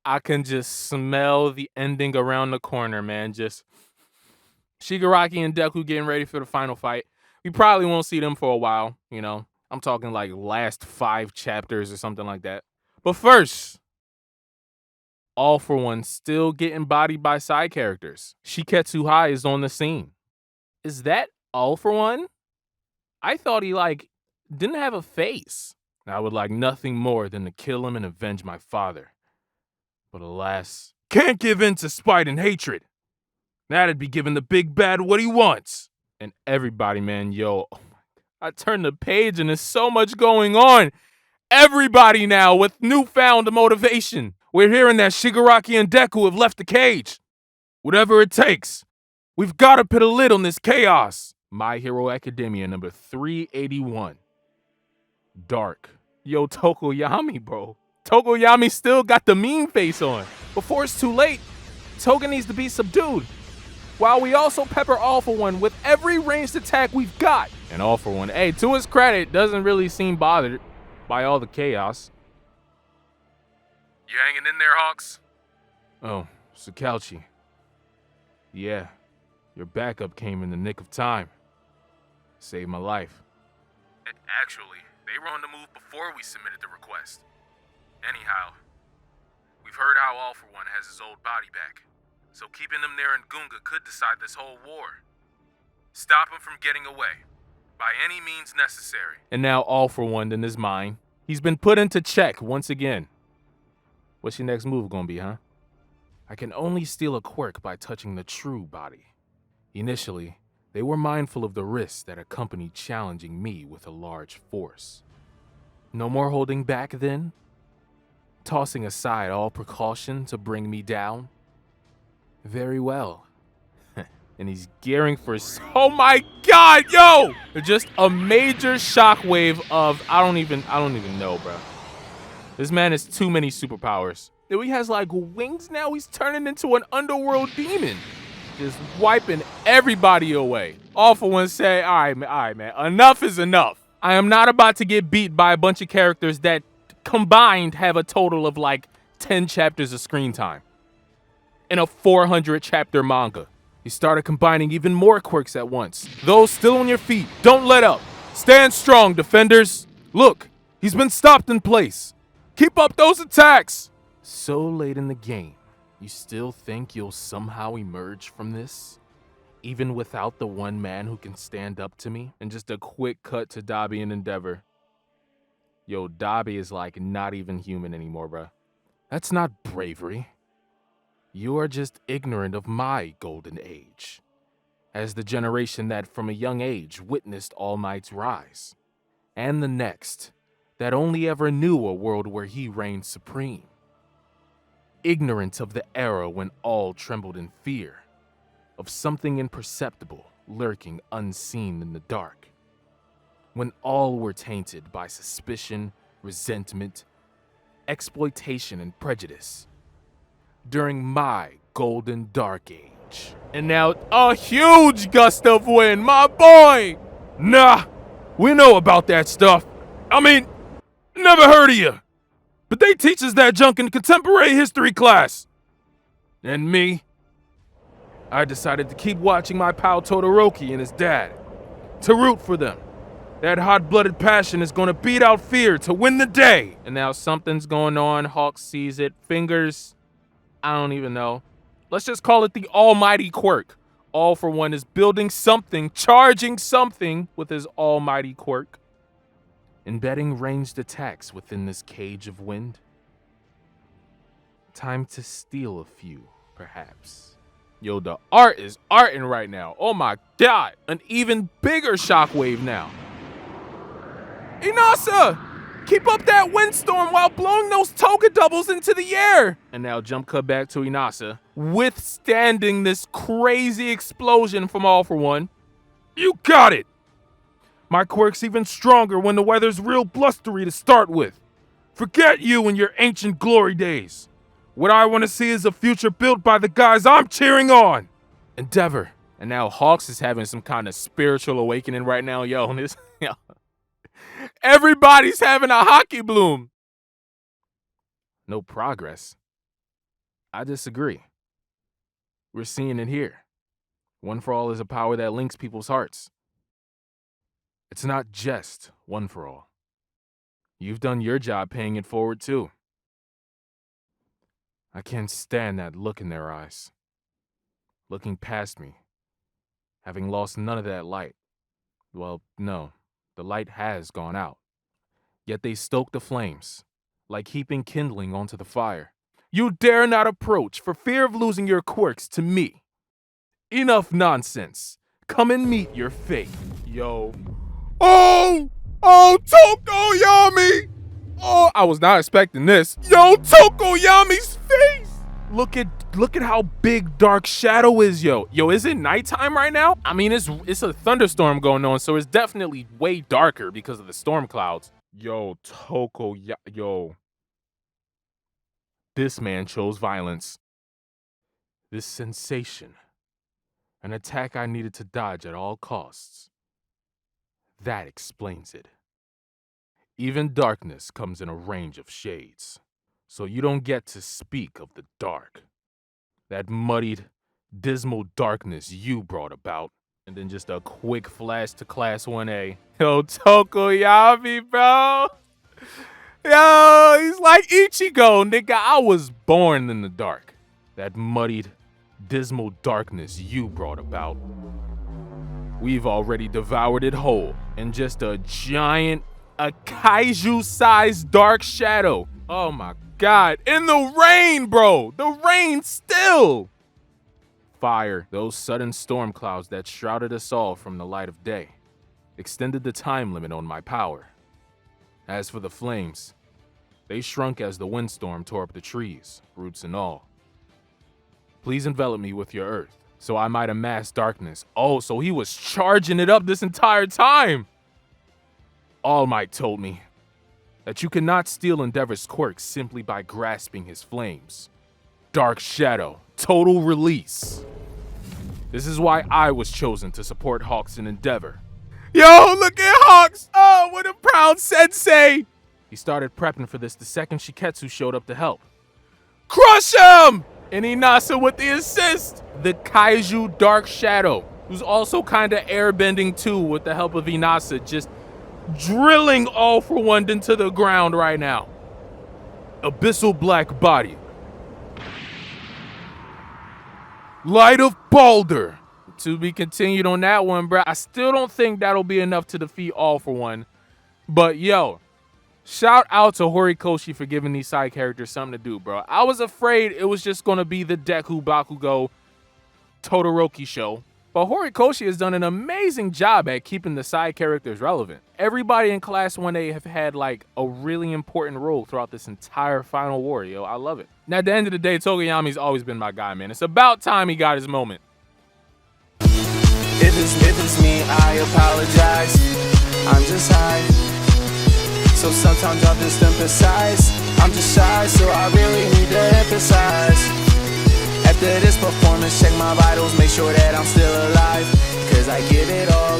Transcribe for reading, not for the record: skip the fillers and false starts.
I can just smell the ending around the corner, man. Just Shigaraki and Deku getting ready for the final fight. We probably won't see them for a while, you know. I'm talking like last 5 chapters or something like that. But first, All for One still getting bodied by side characters. Shiketsu High is on the scene. Is that All for One? I thought he didn't have a face. I would like nothing more than to kill him and avenge my father. But alas, can't give in to spite and hatred. That'd be giving the big bad what he wants. And everybody, man, yo, I turned the page and there's so much going on. Everybody now with newfound motivation. We're hearing that Shigaraki and Deku have left the cage. Whatever it takes. We've got to put a lid on this chaos. My Hero Academia number 381. Dark. Yo, Tokoyami, bro. Tokoyami still got the mean face on. Before it's too late, Toga needs to be subdued. While we also pepper All for One with every ranged attack we've got. And All for One, hey, to his credit, doesn't really seem bothered by all the chaos. You hanging in there, Hawks? Oh, Sakauchi. Yeah, your backup came in the nick of time. Saved my life. Actually, they were on the move before we submitted the request. Anyhow, we've heard how All for One has his old body back. So keeping him there in Gunga could decide this whole war. Stop him from getting away, by any means necessary. And now All for One in his mind. He's been put into check once again. What's your next move gonna be, huh? I can only steal a quirk by touching the true body. Initially, they were mindful of the risks that accompanied challenging me with a large force. No more holding back then? Tossing aside all precaution to bring me down? Very well. And he's gearing for... Oh my god, yo! Just a major shockwave of... I don't even know, bro. This man has too many superpowers. He has like wings now. He's turning into an underworld demon. Just wiping everybody away. All for One say, all right, man. Enough is enough. I am not about to get beat by a bunch of characters that combined have a total of like 10 chapters of screen time in a 400 chapter manga. He started combining even more quirks at once. Those still on your feet, don't let up. Stand strong, defenders. Look, he's been stopped in place. Keep up those attacks. So late in the game, you still think you'll somehow emerge from this? Even without the one man who can stand up to me? And just a quick cut to Dabi and Endeavor. Yo, Dabi is like not even human anymore, bruh. That's not bravery. You are just ignorant of my golden age. As the generation that from a young age witnessed All Might's rise. And the next, that only ever knew a world where he reigned supreme. Ignorant of the era when all trembled in fear. Of something imperceptible lurking unseen in the dark. When all were tainted by suspicion, resentment, exploitation, and prejudice. During my golden dark age. And now a huge gust of wind, my boy! Nah, we know about that stuff. I mean, never heard of you. But they teach us that junk in contemporary history class. And me? I decided to keep watching my pal Todoroki and his dad. To root for them. That hot-blooded passion is gonna beat out fear to win the day. And now something's going on. Hawk sees it. Fingers. I don't even know. Let's just call it the almighty quirk. All for One is building something, charging something with his almighty quirk. Embedding ranged attacks within this cage of wind. Time to steal a few, perhaps. Yo, the art is arting right now. Oh my god. An even bigger shockwave now. Inasa! Keep up that windstorm while blowing those toga doubles into the air! And now jump cut back to Inasa, withstanding this crazy explosion from All for One. You got it! My quirk's even stronger when the weather's real blustery to start with. Forget you and your ancient glory days. What I want to see is a future built by the guys I'm cheering on. Endeavor. And now Hawks is having some kind of spiritual awakening right now, yo. This, yo. Everybody's having a hockey bloom. No progress. I disagree. We're seeing it here. One for all is a power that links people's hearts. It's not just one for all. You've done your job paying it forward too. I can't stand that look in their eyes. Looking past me, having lost none of that light. Well, no, the light has gone out. Yet they stoke the flames, like heaping kindling onto the fire. You dare not approach for fear of losing your quirks to me. Enough nonsense. Come and meet your fate. Yo. Oh, Tokoyami! Oh, I was not expecting this. Yo, Tokoyami's face! Look at how big Dark Shadow is, yo. Yo, is it nighttime right now? I mean, it's a thunderstorm going on, so it's definitely way darker because of the storm clouds. Yo, yo. This man chose violence. This sensation. An attack I needed to dodge at all costs. That explains it. Even darkness comes in a range of shades, so you don't get to speak of the dark. That muddied, dismal darkness you brought about. And then just a quick flash to Class 1A. Yo, Tokoyami, bro. Yo, he's like Ichigo, nigga. I was born in the dark. That muddied, dismal darkness you brought about. We've already devoured it whole in just a kaiju-sized dark shadow. Oh my God. In the rain, bro. The rain still. Fire, those sudden storm clouds that shrouded us all from the light of day, extended the time limit on my power. As for the flames, they shrunk as the windstorm tore up the trees, roots and all. Please envelop me with your earth, so I might amass darkness. Oh, so he was charging it up this entire time. All Might told me that you cannot steal Endeavor's quirks simply by grasping his flames. Dark Shadow, total release. This is why I was chosen to support Hawks in Endeavor. Yo, look at Hawks! Oh, what a proud sensei! He started prepping for this the second Shiketsu showed up to help. Crush him! And Inasa with the assist. The Kaiju Dark Shadow, who's also kind of airbending too with the help of Inasa, just drilling All for One into the ground right now. Abyssal Black Body. Light of Balder. To be continued on that one, bro. I still don't think that'll be enough to defeat All for One. But yo, shout out to Horikoshi for giving these side characters something to do, bro. I was afraid it was just going to be the Deku Bakugo Todoroki show. But Horikoshi has done an amazing job at keeping the side characters relevant. Everybody in Class 1A have had like a really important role throughout this entire final war, yo. I love it. Now, at the end of the day, Tokoyami's always been my guy, man. It's about time he got his moment. If it's me, I apologize. I'm just high, so sometimes I'll just emphasize. I'm just shy, so I really need to emphasize. After this performance, check my vitals, make sure that I'm still alive. Cause I give it all,